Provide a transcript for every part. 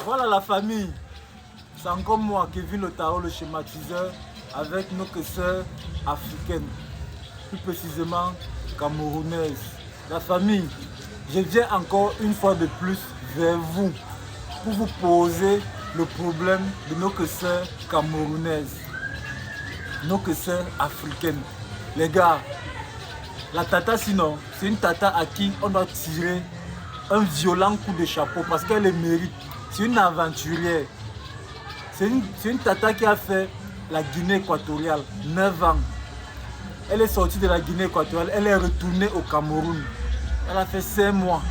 Voilà la famille. C'est encore moi, Kevin Le Tarot, le schématiseur, avec nos sœurs africaines, plus précisément camerounaises. La famille, je viens encore une fois de plus vers vous pour vous poser le problème de nos sœurs camerounaises, nos sœurs africaines. Les gars, la tata sinon, c'est une tata à qui on doit tirer un violent coup de chapeau parce qu'elle le mérite. C'est une aventurière. C'est une tata qui a fait la Guinée équatoriale, 9 ans. Elle est sortie de la Guinée équatoriale, elle est retournée au Cameroun. Elle a fait 5 mois.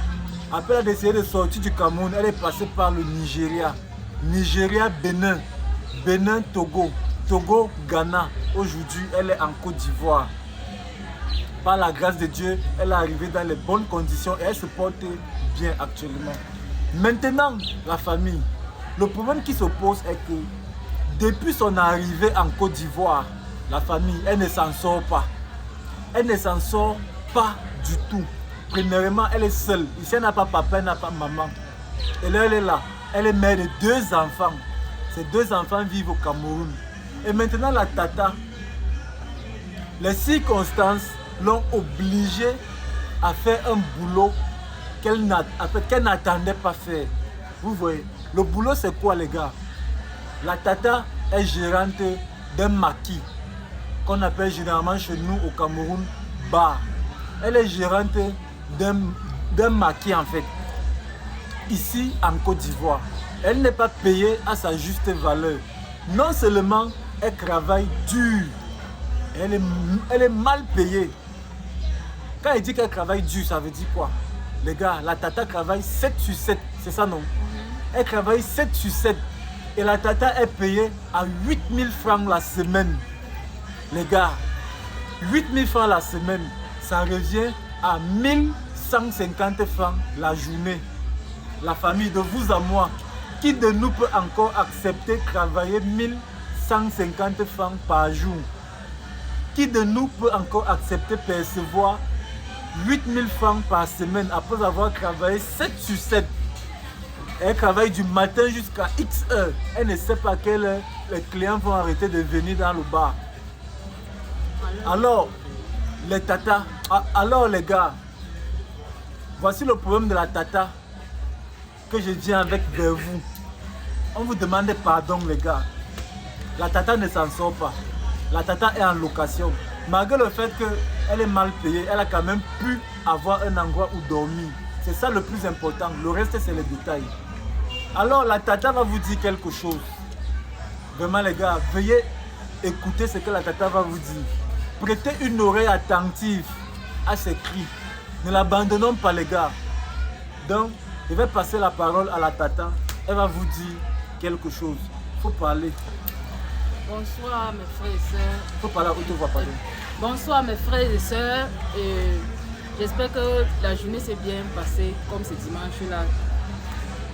Après elle a décidé de sortir du Cameroun, elle est passée par le Nigeria. Nigeria, Bénin. Bénin, Togo. Togo, Ghana. Aujourd'hui, elle est en Côte d'Ivoire. Par la grâce de Dieu, elle est arrivée dans les bonnes conditions et elle se porte bien actuellement. Maintenant, la famille. Le problème qui se pose est que depuis son arrivée en Côte d'Ivoire, la famille, elle ne s'en sort pas. Elle ne s'en sort pas du tout. Premièrement, elle est seule. Ici, elle n'a pas papa, elle n'a pas maman. Et là, elle est là. Elle est mère de 2 enfants. Ces 2 enfants vivent au Cameroun. Et maintenant, la tata, les circonstances l'ont obligée à faire un boulot qu'elle n'attendait pas faire. Vous voyez, le boulot c'est quoi les gars? La tata est gérante d'un maquis qu'on appelle généralement chez nous au Cameroun bar. Elle est gérante d'un maquis en fait, ici en Côte d'Ivoire. Elle n'est pas payée à sa juste valeur. Non seulement elle travaille dur, elle est mal payée. Quand elle dit qu'elle travaille dur, ça veut dire quoi? Les gars, la tata travaille 7 sur 7, c'est ça non? Elle travaille 7 sur 7 et la tata est payée à 8000 francs la semaine. Les gars, 8000 francs la semaine, ça revient à 1150 francs la journée. La famille, de vous à moi, qui de nous peut encore accepter travailler 1150 francs par jour? Qui de nous peut encore accepter percevoir 8000 francs par semaine après avoir travaillé 7 sur 7? Elle travaille du matin jusqu'à X heures. Elle ne sait pas à quelle heure les clients vont arrêter de venir dans le bar. Alors, les tatas, alors les gars, voici le problème de la tata que je viens avec vers vous. On vous demande pardon les gars. La tata ne s'en sort pas. La tata est en location. Malgré le fait qu'elle est mal payée, elle a quand même pu avoir un endroit où dormir. C'est ça le plus important. Le reste, c'est les détails. Alors, la tata va vous dire quelque chose. Vraiment, les gars, veuillez écouter ce que la tata va vous dire. Prêtez une oreille attentive à ses cris. Ne l'abandonnons pas, les gars. Donc, je vais passer la parole à la tata. Elle va vous dire quelque chose. Il faut parler. Bonsoir mes frères et sœurs. Il faut parler à haute voix, parler. Bonsoir mes frères et sœurs. J'espère que la journée s'est bien passée comme ce dimanche-là.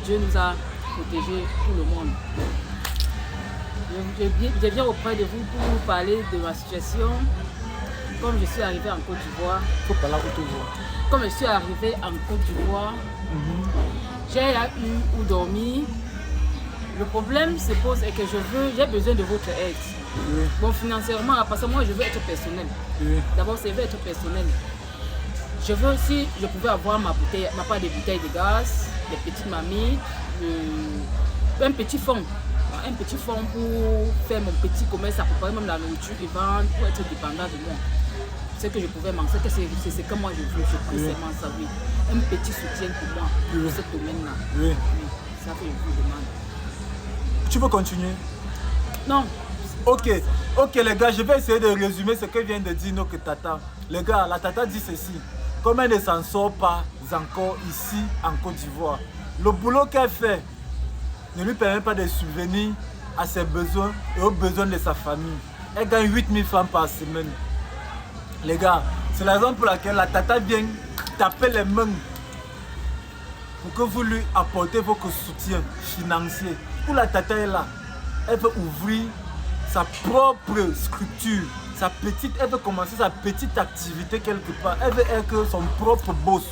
Dieu nous a protégés, tout le monde. Je viens auprès de vous pour vous parler de ma situation. Comme je suis arrivée en Côte d'Ivoire. Il faut parler à haute voix. Comme je suis arrivée en Côte d'Ivoire, j'ai eu où dormir. Le problème se pose est que j'ai besoin de votre aide. Oui. Bon, financièrement, parce que moi je veux être personnel. Oui. D'abord, je veux être personnel. Je veux aussi, je pouvais avoir ma part de bouteilles de gaz, des petites mamies, un petit fonds. Un petit fonds pour faire mon petit commerce, à préparer même la nourriture et vendre, pour être dépendant de moi. Ce que je pouvais manger, c'est ce que moi je veux, je précisément ça, oui. Un petit soutien pour moi, dans ce domaine-là. Oui. C'est ça que je vous demande. Tu veux continuer? Non. Ok, les gars, je vais essayer de résumer ce que vient de dire notre tata. Les gars, la tata dit ceci. Comme elle ne s'en sort pas encore ici en Côte d'Ivoire, le boulot qu'elle fait ne lui permet pas de subvenir à ses besoins et aux besoins de sa famille. Elle gagne 8000 francs par semaine. Les gars, c'est la raison pour laquelle la tata vient taper les mains pour que vous lui apportez votre soutien financier. Pour la tata est là, elle veut ouvrir sa propre structure, elle veut commencer sa petite activité quelque part, elle veut être son propre boss.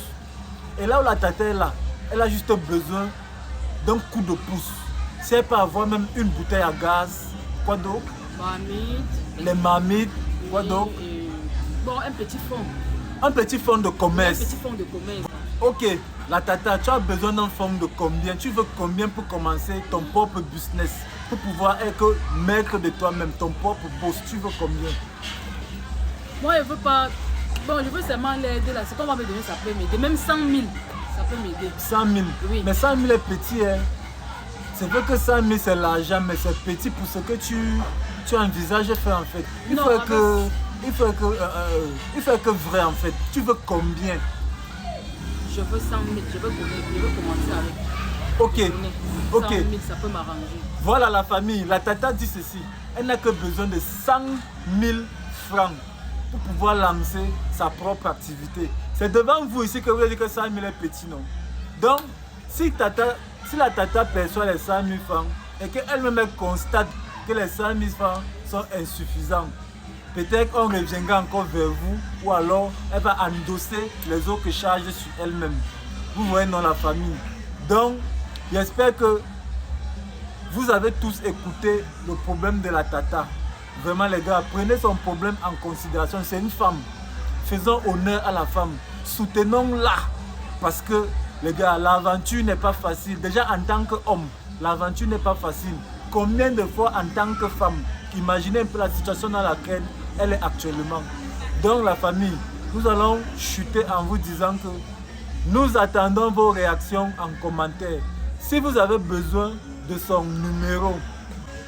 Et là où la tata est là, elle a juste besoin d'un coup de pouce. Si elle peut avoir même une bouteille à gaz, quoi d'autre? Marmite. Les marmites, quoi d'autre? Bon, un petit fonds. Un petit fonds de commerce. Un petit fonds de commerce. Ok, la tata, tu as besoin d'un fonds de combien? Tu veux combien pour commencer ton propre business? Pour pouvoir être maître de toi-même, ton propre boss, tu veux combien? Moi, je veux pas. Bon, je veux seulement l'aider là. C'est qu'on va me donner, ça peut m'aider. Même 100 000, ça peut m'aider. 100 000. Oui. Mais 100 000 est petit, hein. C'est vrai que 100 000 c'est l'argent, mais c'est petit pour ce que tu envisages de faire en fait. Il faut que vrai en fait. Tu veux combien? Je veux 100 000, je veux commencer avec. Ok, 100 000, ça peut m'arranger. Voilà la famille. La tata dit ceci. Elle n'a que besoin de 100 000 francs pour pouvoir lancer sa propre activité. C'est devant vous ici que vous avez dit que 100 000 est petit, non? Donc, si la tata perçoit les 100 000 francs et qu'elle-même constate que les 100 000 francs sont insuffisants, peut-être on reviendra encore vers vous ou alors elle va endosser les autres charges sur elle-même. Vous voyez, non, la famille. Donc, j'espère que vous avez tous écouté le problème de la tata. Vraiment les gars, prenez son problème en considération. C'est une femme. Faisons honneur à la femme. Soutenons-la. Parce que les gars, l'aventure n'est pas facile. Déjà en tant qu'homme, l'aventure n'est pas facile. Combien de fois en tant que femme, imaginez un peu la situation dans laquelle elle est actuellement. Donc la famille, nous allons chuter en vous disant que nous attendons vos réactions en commentaire. Si vous avez besoin de son numéro,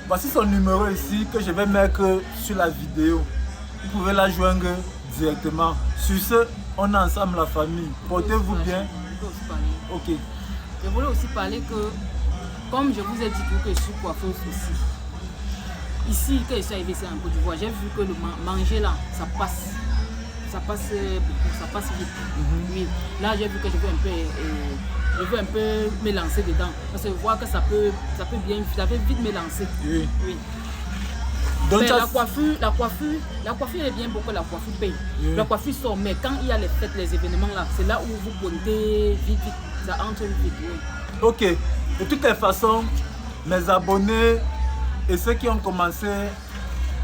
voici son numéro ici que je vais mettre sur la vidéo. Vous pouvez la joindre directement. Sur ce, on est ensemble la famille. Portez-vous bien. Ok. Je voulais aussi parler que, comme je vous ai dit que je suis coiffeuse aussi. Ici, quand je suis arrivée en Côte d'Ivoire, j'ai vu que le manger là, ça passe. Ça passe beaucoup, ça passe vite. Oui. Là, j'ai vu que je veux un peu me lancer dedans. Parce que je vois que ça peut vite me lancer. Oui. Oui. Donc, mais la coiffure est bien pour que la coiffure paye. Oui. La coiffure sort, mais quand il y a les fêtes, les événements là, c'est là où vous pointez vite, ça entre vite. Oui. Ok. De toutes les façons, mes abonnés et ceux qui ont commencé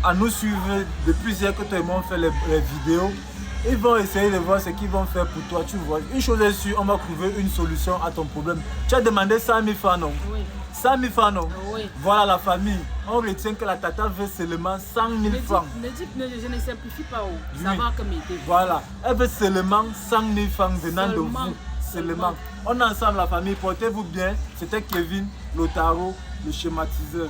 à nous suivre depuis hier que tout le monde fait les vidéos, ils vont essayer de voir ce qu'ils vont faire pour toi. Tu vois, une chose est sûre, on va trouver une solution à ton problème. Tu as demandé 100 000 francs, non? Oui. 100 000 francs, non? Oui. Voilà la famille. On retient que la tata veut seulement 100 000 francs. Je ne simplifie pas. Oh. Oui. Ça va comme m'aider. Voilà. Elle veut seulement 100 000 francs venant de vous. Seulement. On est ensemble la famille. Portez-vous bien. C'était Kevin Lotaro, le schématiseur.